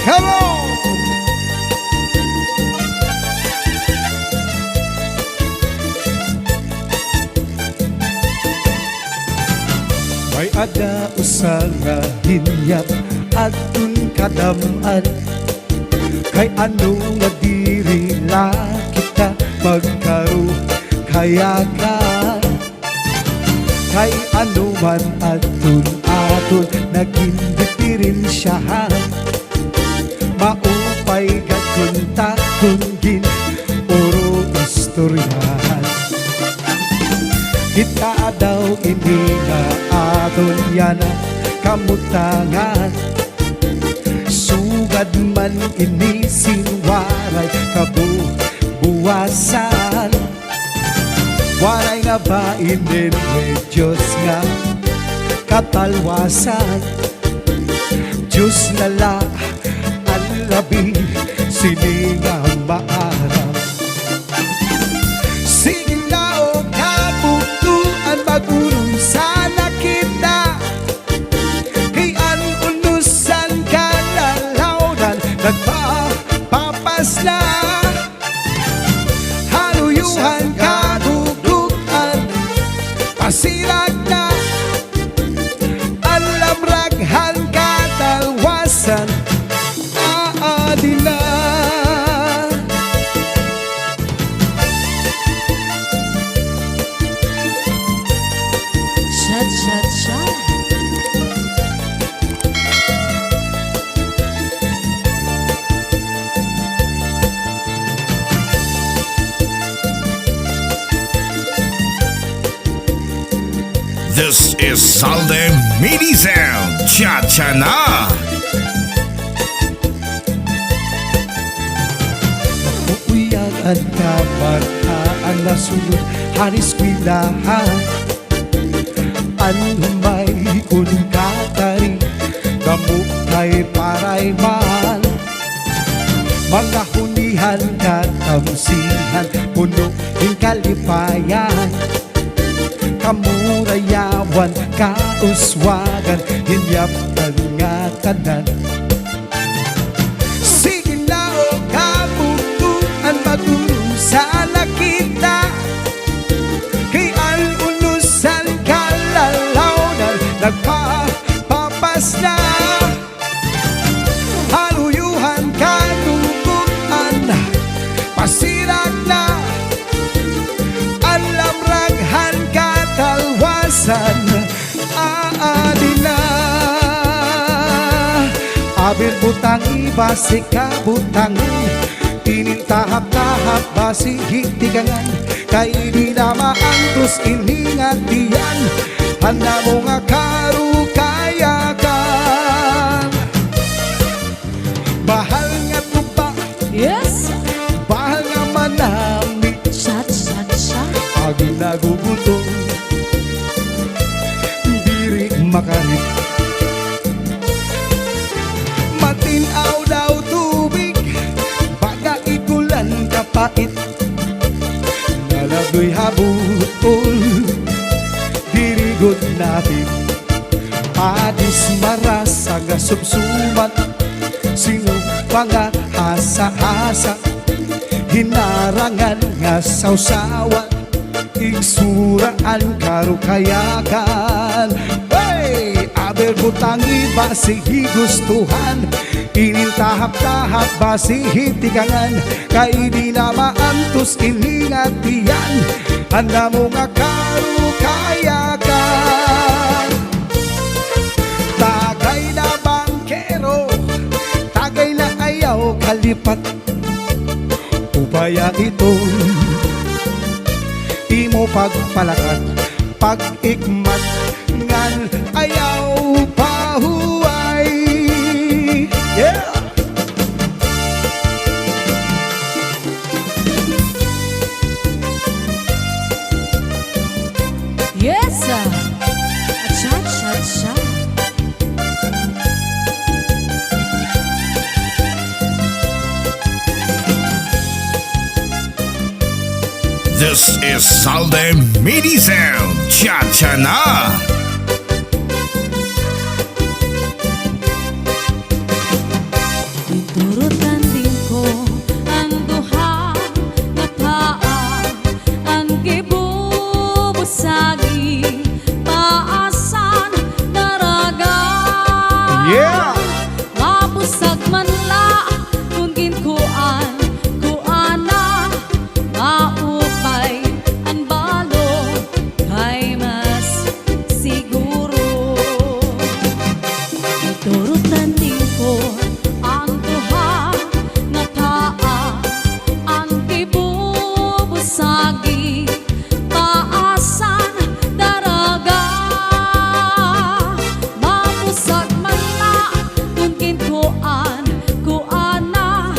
Hello! May ada usanga hinyap at kadamar kay ano nga diri la kita magkaru kaya ka kay ano man atun naging diferensyahan maupay kakunta kungin oro istoryahan kita daw ini nga aton yana kamutangan sugad man ini sinwaray kabuwasan waray nga ba inin Diyos nga katalwasan Diyos na la ang labi siningang maarap Sinao kabuktuan Magurosa na kita kay an unusan kalalawdan nagpapapas na haluyuhan kadudukan pasirag na alam raghan katalwasan aadin na Cha-cha-cha. This is Zaldy Mini Sound. Cha-cha na! Uyag ang kabarta ang nasunod haris kwilahan ang may unkatari gamuk kay paray man mga hunihan katamsihan puno ng kalipayan kamurayawan kauswagan hinyap ang nga tanan sige na o kabuktuan Magurosa na kita kay ang unusan kalalawnan nagpapapas na haluyuhan kaduguan pasirag na alam raghan katalwasan aadin na abir butang ibasi kabutangan tinintahap-tahap basi hitigangan kay di na maantos iningatian handa mo nga karukayakan bahal nga tupa Yes. bahal nga manami Cha-cha-cha. agi nagugutong diri makarit matinaw daw tubig baga ikulan kapait naladoy habutol dirigod natin padis maras aga subsumat singog panga hasa-hasa hinarangan nga sausawan igsuraan karukayakan hey! Aber butang iba si gustuhan inintahap-tahap ba si hitigangan kay di na maantos iningatian handa mo nga karukayakan tagay na bangkero tagay na ayaw kalipat upaya ito imo pagpalakat pag-ikmat ngan ayaw pahuway yeah! Yes. Cha-cha-cha. This is Zaldy Mini Sound. Cha-cha na! Yeah! Mabusag man la kung ginkuan kuana maupay ang balo kay mas siguro turutan din ko ang duha nga taa ang ibubusagi taasan daraga mabusag man la kung ginkuan kuana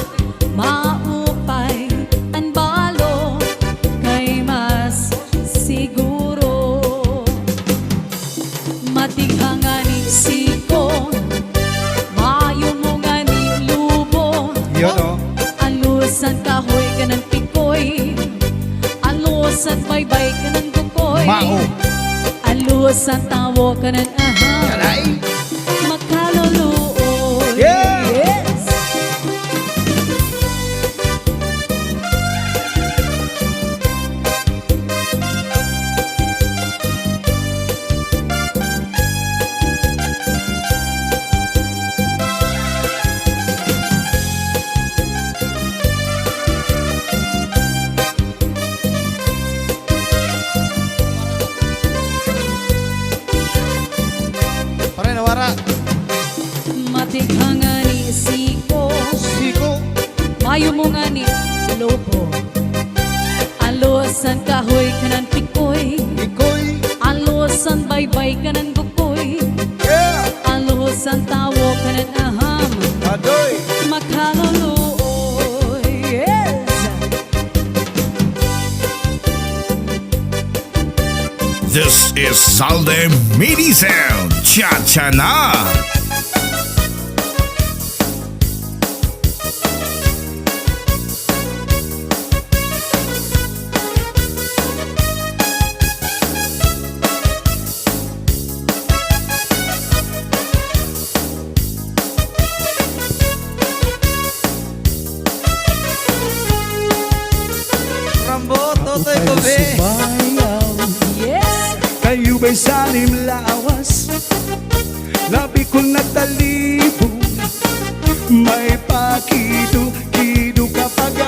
maupay ang balo kay mas siguro matighangani siko mayo mo nga ni lubo Yun o. alusan kahoy ka ng tikoy alusan baybay ka ng kukoy Mao. alusan tawo ka ng aham Kalay. makaluluoy Yeah! yes Pare nawara. matighangani siko Siko. mayo mo nga ni lobo alusan kahoy ka ng tikoy Ikoy. alusan baybay ka ng kukoy Yeah! alusan tawo ka ng aham Adoy. makaluluoy yes This is Zaldy Medley Cha-cha na! Rambo, Totoy ko be. Sumayaw. yes Kayo ba'y salim lawas? Labi kong natalibong may pakido-kido kapag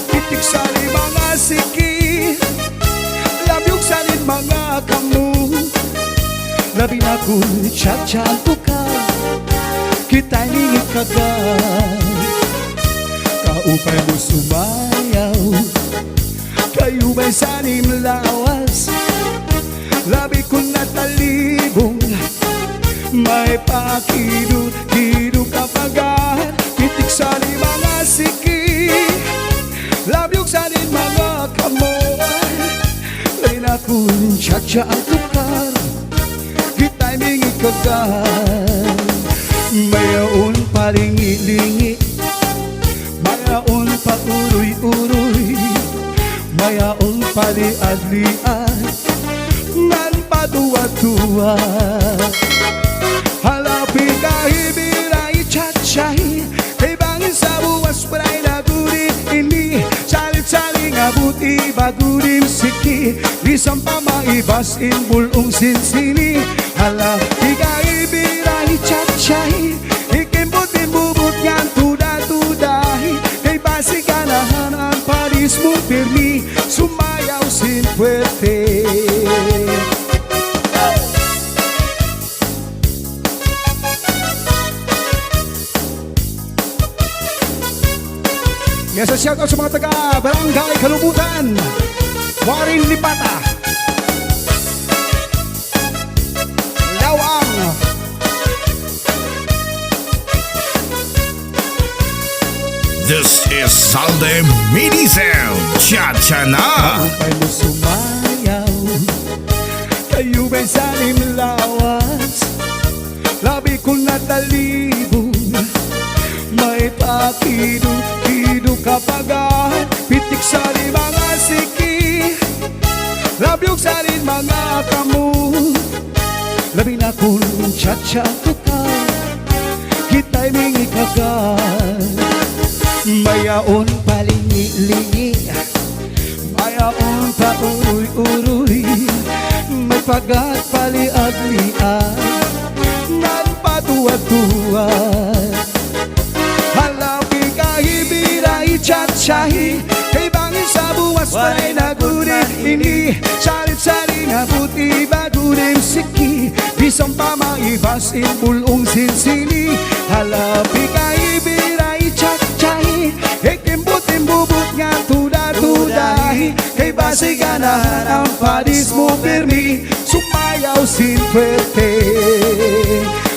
itik sa mga siki labyog sa mga kamu labi na kong tiyatyanto ka kita'y ningit kagad kaupay mo sumayaw kayo ba'y salim lawas labi kong natalibong may pakido-kido kapag itik sa mga siki labyog sa mga kamoy labi na kong tiyatya ang tukar kita'y mingit kagad mayaon palingi-lingi mayaon pa uroy-uroy mayaon paliad-liad nan padua-dua halapi kahibiray tiyatchay kay bangin sa buwas pray na gurit ini salit-saling abuti bagurim siki isang pamaibas in bulong sinsini halapi kahibiray tiyatchay ikimbutin bubut yan tuda-tudahi kay basi ganahan ang paris mo pirmi sumayaw sin fuerte. Yes, a shoutout sa mga taga Barangay Kalubutan, Waraynon Lipata, Lawang. This is Zaldy Medley Cha-cha na! Upay mo sumayaw, kayo ba'y salim lawas? Labi kong natalibong, may pakido-kido kapag pitik sa mga siki labyog sa mga kamu labi na kong tiyatya ka kita'y mingi kagad mayaon palingi-lingi mayaon pa uroy-uroy may pagat paliad-liad nan patuwa-tuwa tsahi Kay bangin sa buwas pa'y nagunin ini Salit-sali nga buti bagunin siki Bisang pa maibas bulong sinsini Halapi kay biray tsak-tsahi Ikimbut-im bubut nga tuda-tudahi Kay basi ganahan ang padis mo pirmi Sumayaw sin fuerte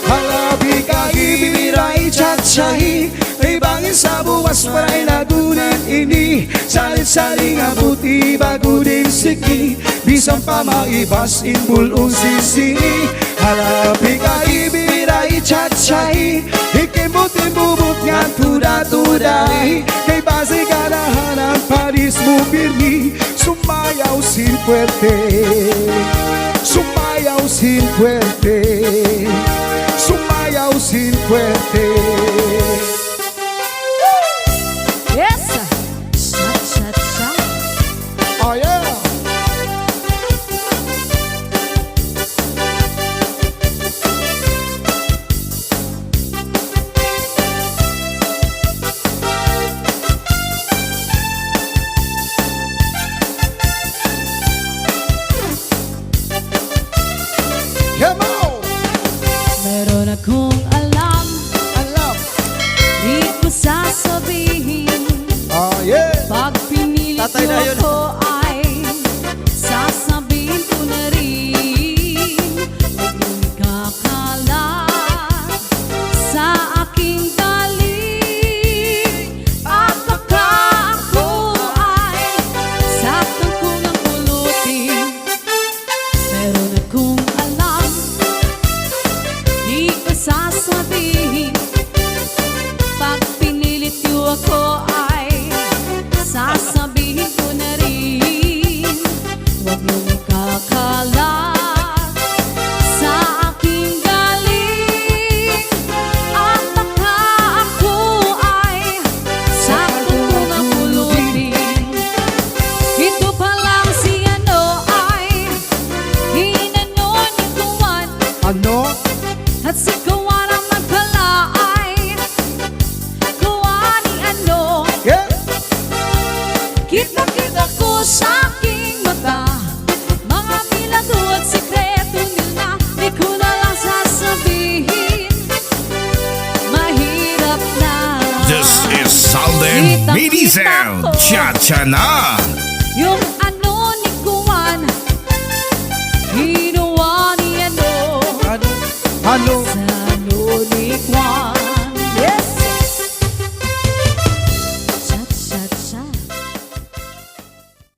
Halapi kay biray tsak-tsahi Kay bangin sa buwas paray nagunin ini Salit-sali nga buti bago din siki Bisang pa maibas bulong sisini Halapi kay biray tsak-tsahi Ikimbut-im bubut nga tuda-tudahi Kay basi ganahan ang padis mo pirmi Sumayaw sin fuerte Sumayaw sin fuerte Sumayaw sin fuerte Yes! Shot, shot, shot. Oh yeah! Come on! Meron akong alam, Alam! di ko sasabihin. Oh yeah! Pag pinilit Tatay na mo yun. ako ay sasabihin ko na rin. Huwag mong kakalat sa aking galing. At baka ako ay saktan ko ng pulutin. Meron akong alam, di ko sasabihin. Pag pinilit niyo ako ay sasabihin ko na rin. Huwag mong kakalat sa aking galing. At baka ako ay sakto ko na pulutin. Ito pa lang si ano ay hinano ni Kuwan. Ano? At si Kuwan ang magpala ay Kuwan ni ano. Yeah! Kita-kita ko sa aking mata Mga milagro at sikreto nila Di ko na lang sasabihin Mahirap na This is Zaldy Medicel Chacha na. Yung ano ni Kuwan Ginawa ni ano Ano? Sa